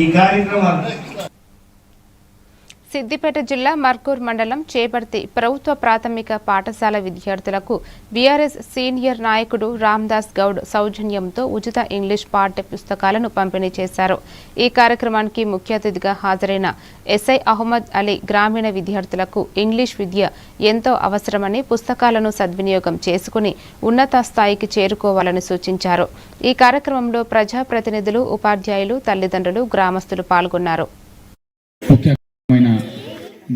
ఈ కార్యక్రమాన్ని సిద్దిపేట జిల్లా మర్కూర్ మండలం చేపర్తి ప్రభుత్వ ప్రాథమిక పాఠశాల విద్యార్థులకు బీఆర్ఎస్ సీనియర్ నాయకుడు రామ్దాస్ గౌడ్ సౌజన్యంతో ఉచిత ఇంగ్లీష్ పాఠ్య పుస్తకాలను పంపిణీ చేశారు. ఈ కార్యక్రమానికి ముఖ్య అతిథిగా హాజరైన ఎస్ఐ అహ్మద్ అలీ గ్రామీణ విద్యార్థులకు ఇంగ్లీష్ విద్య ఎంతో అవసరమని, పుస్తకాలను సద్వినియోగం చేసుకుని ఉన్నత స్థాయికి చేరుకోవాలని సూచించారు. ఈ కార్యక్రమంలో ప్రజాప్రతినిధులు, ఉపాధ్యాయులు, తల్లిదండ్రులు, గ్రామస్తులు పాల్గొన్నారు.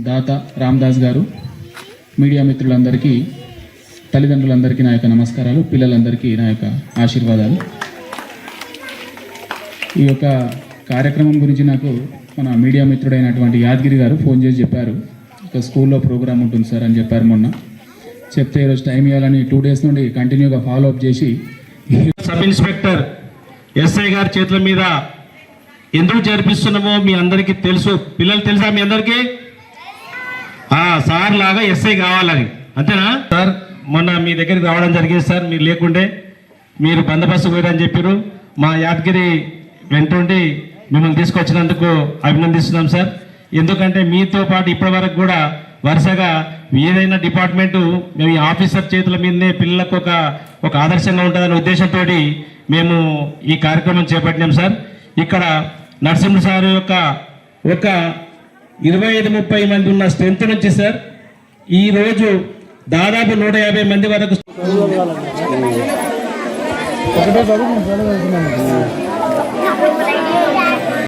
దాత రామ్దాస్ గారు, మీడియా మిత్రులందరికీ, తల్లిదండ్రులందరికీ నా యొక్క నమస్కారాలు, పిల్లలందరికీ నా యొక్క ఆశీర్వాదాలు. ఈ యొక్క కార్యక్రమం గురించి నాకు మన మీడియా మిత్రుడైనటువంటి యాదగిరి గారు ఫోన్ చేసి చెప్పారు, ఒక స్కూల్లో ప్రోగ్రామ్ ఉంటుంది సార్ అని చెప్పారు. మొన్న చెప్తే ఈరోజు టైం ఇవ్వాలని 2 days నుండి కంటిన్యూగా ఫాలో అప్ చేసి సబ్ ఇన్స్పెక్టర్ ఎస్ఐ గారి చేతుల మీద ఎందుకు జరిపిస్తున్నామో మీ అందరికీ తెలుసు. పిల్లలు తెలుసా మీ అందరికీ? సార్ లాగా ఎస్ఐ కావాలని, అంతేనా సార్? మొన్న మీ దగ్గరికి రావడం జరిగింది సార్, మీరు లేకుండే మీరు బందోబస్తు పోయారని చెప్పారు. మా యాదగిరి వెంటుండి మిమ్మల్ని తీసుకొచ్చినందుకు అభినందిస్తున్నాం సార్. ఎందుకంటే మీతో పాటు ఇప్పటి వరకు కూడా వరుసగా ఏదైనా డిపార్ట్మెంటు మేము ఆఫీసర్ చేతుల మీదనే పిల్లలకు ఒక ఆదర్శంగా ఉంటుందనే ఉద్దేశంతో మేము ఈ కార్యక్రమం చేపట్టినాం సార్. ఇక్కడ నరసింహ సార్ యొక్క ఒక 25-30 మంది ఉన్న స్ట్రెంత్ నుంచి సార్ ఈరోజు దాదాపు 150 మంది వరకు